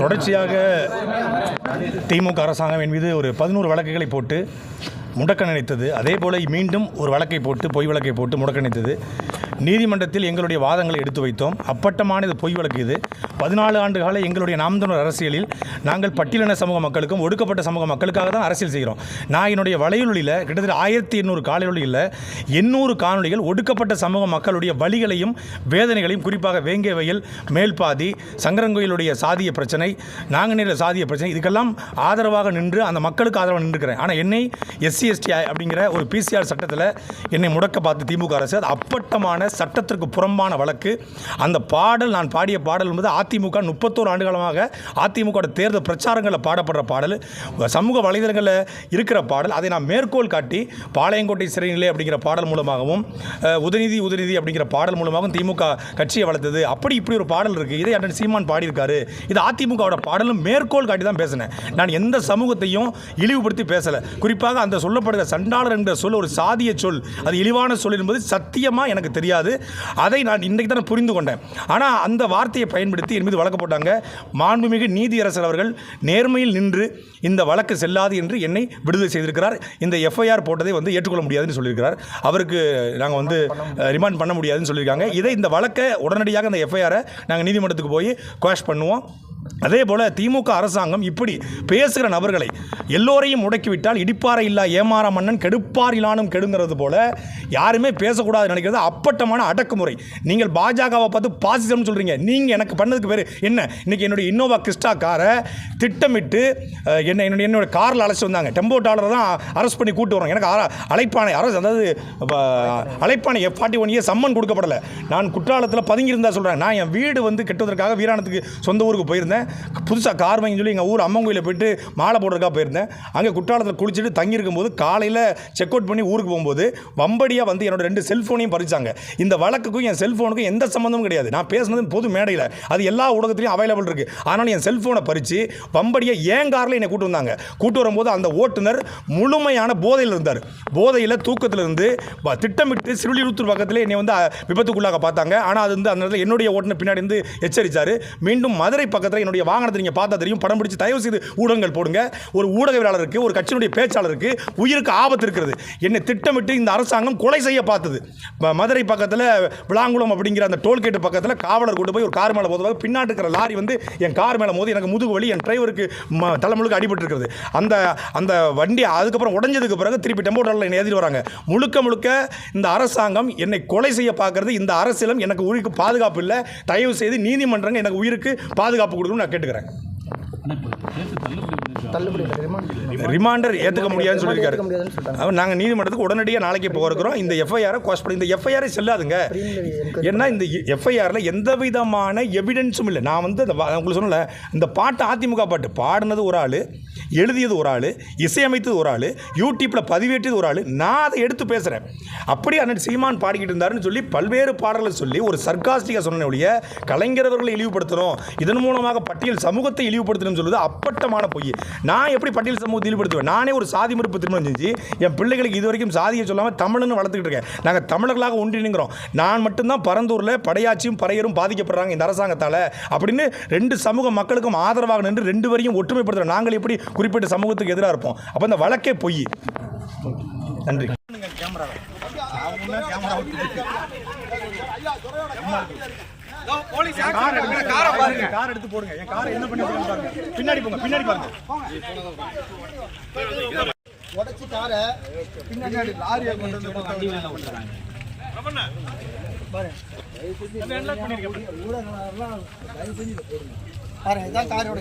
தொடர்ச்சியாக திமுக அரசாங்கம் என் மீது ஒரு 11 வழக்குகளை போட்டு முடக்க நினைத்தது. அதே போல் மீண்டும் ஒரு வழக்கை போட்டு பொய் வழக்கை போட்டு முடக்க நினைத்தது. நீதிமன்றத்தில் எங்களுடைய வாதங்களை எடுத்து வைத்தோம். அப்பட்டமான இது பொய் வழக்கு. இது 14 ஆண்டு கால எங்களுடைய நாம் தமிழர் அரசியலில் நாங்கள் பட்டியலின சமூக மக்களுக்கும் ஒடுக்கப்பட்ட சமூக மக்களுக்காக தான் அரசியல் செய்கிறோம். நான் என்னுடைய வலையொலியில் கிட்டத்தட்ட 1800 காணொலியில் 800 காணொலிகள் ஒடுக்கப்பட்ட சமூக மக்களுடைய வழிகளையும் வேதனைகளையும், குறிப்பாக வேங்கை வயல், மேல்பாதி, சங்கரங்கோயிலுடைய சாதிய பிரச்சனை, நாங்குநேரில் சாதிய பிரச்சனை, இதுக்கெல்லாம் ஆதரவாக நின்று அந்த மக்களுக்கு ஆதரவாக நின்றுக்கிறேன். ஆனால் என்னை SC/ST அப்படிங்கிற ஒரு PCR சட்டத்தில் என்னை முடக்க பார்த்து திமுக அரசு. அது அப்பட்டமான சட்டத்திற்கு புறம்பான வழக்கு. அந்த பாடல், நான் பாடிய பாடல் என்பது அதிமுக 31 ஆண்டு காலமாக அதிமுக தேர்தல் பிரச்சாரங்களில் பாடப்படுற பாடல், சமூக வலைதளங்களில் இருக்கிற பாடல். அதை நான் மேற்கோள் காட்டி பாளையங்கோட்டை சிறைநிலை அப்படிங்கிற பாடல் மூலமாகவும், உதயநிதி அப்படிங்கிற பாடல் மூலமாகவும் திமுக கட்சியை வளர்த்தது. அப்படி இப்படி ஒரு பாடல் இருக்குது. இதை அண்ணன் சீமான் பாடியிருக்காரு. இது அதிமுகவோட பாடலும் மேற்கோள் காட்டி தான் பேசினேன். நான் எந்த சமூகத்தையும் இழிவுபடுத்தி பேசலை. குறிப்பாக அந்த சொல்லப்படுகிற சண்டாளர் என்ற சொல் ஒரு சாதிய சொல், அது இழிவான சொல் என்பது சத்தியமாக எனக்கு தெரியாது. அதை நான் இன்றைக்கு தான் புரிந்து கொண்டேன். ஆனால் அந்த வார்த்தையை பயன்படுத்தி என் மீது வழக்கு போட்டாங்க. மாண்புமிகு நீதியரசர் அவர்கள் நேர்மையில் நின்று இந்த வழக்கு செல்லாது என்று என்னை விடுதலை செய்திருக்கிறார். இந்த FIR போட்டதை ஏற்றுக்கொள்ள முடியாதுன்னு சொல்லியிருக்கிறார். அவருக்கு நாங்கள் ரிமாண்ட் பண்ண முடியாதுன்னு சொல்லியிருக்காங்க. இந்த வழக்கை உடனடியாக அந்த FIR நாங்கள் நீதிமன்றத்துக்கு போய் குவாஷ் பண்ணுவோம். அதே போல் திமுக அரசாங்கம் இப்படி பேசுகிற நபர்களை எல்லோரையும் முடக்கிவிட்டால் இடிப்பாறை இல்லா ஏமாற மன்னன் கெடுப்பார் இலானும் கெடுங்கிறது போல யாருமே பேசக்கூடாது நினைக்கிறது அப்பட்டமான அடக்குமுறை. நீங்கள் பாஜகவை பார்த்து பாசிசம்னு சொல்கிறீங்க. நீங்கள் எனக்கு பண்ணதுக்கு பேர் என்ன? இன்றைக்கி என்னுடைய இன்னோவா கிறிஸ்டா காரை திட்டமிட்டு என்னோட காரில் அழைச்சி வந்தாங்க. டெம்போ டாலரை தான் அரெஸ்ட் பண்ணி கூட்டு வரோம். எனக்கு அழைப்பானை அதாவது அழைப்பானை F41A சம்மன் கொடுக்கப்படலை. நான் குற்றாலத்தில் பதுங்கியிருந்தா சொல்கிறேன். நான் என் வீடு கெட்டுவதற்காக வீராணத்துக்கு சொந்த ஊருக்கு போயிருந்தேன். புதுசாக கார் வாங்கி சொல்லி எங்கள் ஊர் அம்மன் கோயிலில் போயிட்டு மாலை போடுறதுக்காக போயிருந்தேன். அங்கே குற்றாலத்தில் குளிச்சுட்டு தங்கியிருக்கும் போது காலையில் செக் அவுட் பண்ணி ஊருக்கு போகும்போது வம்படியாக என்னோட 2 செல்ஃபோனையும் பறிச்சாங்க. இந்த வழக்குக்கும் என் செல்ஃபோனுக்கும் எந்த சம்மந்தமும் கிடையாது. நான் பேசுனது பொது மேடையில், அது எல்லா ஊடகத்திலையும் அவைலபிள் இருக்குது. ஆனால் என் செல்ஃபோனை பறித்து வம்படியாக ஏன் காரில் என்னை கூட்டு வந்தாங்க. கூட்டு வரும்போது அந்த ஓட்டுநர் முழுமையான போதையில் இருந்தார். போதையில் தூக்கத்தில் இருந்து திட்டமிட்டு சிறுலிருத்தூர் பக்கத்தில் என்னை விபத்துக்குள்ளாக பார்த்தாங்க. ஆனால் அது அந்த நேரத்தில் என்னுடைய ஓட்டுநர் பின்னாடி இருந்து எச்சரித்தார். மீண்டும் மதுரை பக்கத்தில் என்னுடைய வாகனத்தை நீங்கள் பார்த்தா தெரியும். படம் பிடிச்சி தயவு செய்து ஊடகங்கள் போடுங்க. ஒரு ஊடகவியலாளருக்கு, ஒரு கட்சியினுடைய பேச்சாளருக்கு உயிருக்கு ஆபத்து இருக்கிறது. என்னை திட்டமிட்டு இந்த அரசாங்கம் கொலை செய்ய பார்த்தது. மதுரை பக்கத்தில் விளாங்குளம் அப்படிங்கிற அந்த டோல்கேட்டு பக்கத்தில் காவலர் கொண்டு போய் ஒரு கார் மேலே மோதுவாங்க. பின்னாடி இருக்கிற லாரி என் கார் மேலே மோதி எனக்கு முதுகு வலி, என் டிரைவருக்கு தலைமுழுக்கு அடிபட்டு இருக்கிறது. அந்த வண்டி அதுக்கப்புறம் உடஞ்சதுக்கு பிறகு திருப்பி டெம்போ டாலரில் என்னை ஏற்றிட்டு வராங்க. முழுக்க இந்த அரசாங்கம் என்னை கொலை செய்ய பார்க்கறது. இந்த அரசியலும் எனக்கு உயிருக்கு பாதுகாப்பு இல்லை. தயவு செய்து நீதிமன்றங்கள் எனக்கு உயிருக்கு பாதுகாப்பு கொடுக்கணும்னு நான் கேட்டுக்கிறேன். ரிமாண்டர் ஏற்றுக்க முடியாதுன்னு சொல்லியிருக்காரு. நாங்கள் நீதிமன்றத்துக்கு உடனடியாக நாளைக்கு போகிறோம். இந்த FIR குவாஷ் பண்ணி, இந்த FIR செல்லாதுங்க. ஏன்னா இந்த FIRல எந்த விதமான எவிடன்ஸும் இல்லை. நான் உங்களுக்கு சொன்னல, இந்த பாட்டு அதிமுக பாட்டு பாடினது ஒரு ஆள், எழுதியது ஒரு ஆள், இசையமைத்தது ஒரு ஆள், யூடியூப்பில் பதிவேற்றது ஒரு ஆள். நான் அதை எடுத்து பேசுகிறேன். அப்படி அண்ணன் சீமான் பாடிக்கிட்டு இருந்தாருன்னு சொல்லி பல்வேறு பாடல்களை சொல்லி ஒரு சர்க்காஸ்டிக்காக சொன்ன ஒழிய கலைஞரவர்களை இழிவுபடுத்தணும், இதன் மூலமாக பட்டியல் சமூகத்தை இழிவுபடுத்தணும்னு சொல்லுவது அப்பட்டமான பொய். நான் எப்படி பட்டியல் சமூகத்தை இழிவுபடுத்துவேன்? நானே ஒரு சாதி மறுப்பு திருமணம் செஞ்சு என் பிள்ளைகளுக்கு இதுவரைக்கும் சாதியை சொல்லாமல் தமிழ்னு வளர்த்துக்கிட்டு இருக்கேன். நாங்கள் தமிழர்களாக ஒன்றிணைங்கிறோம். நான் மட்டும்தான் பரந்தூரில் படையாச்சியும் பறையரும் பாதிக்கப்படுறாங்க இந்த அரசாங்கத்தால் அப்படின்னு 2 சமூக மக்களுக்கும் ஆதரவாக நின்று 2 வரையும் ஒற்றுமைப்படுத்துகிறோம். நாங்கள் எப்படி குறிப்பிட்ட சமூகத்துக்கு எதிராக இருப்போம்? அப்போ இந்த வழக்கே பொய். நன்றி. கார் எடுத்து போடுங்க. என் காரை என்ன பண்ணி பாருங்க. பின்னாடி பாருங்க. உடைச்சு காரை பின்னாடி லாரியை கொண்டு வந்து பாருங்க. இதான் காரோட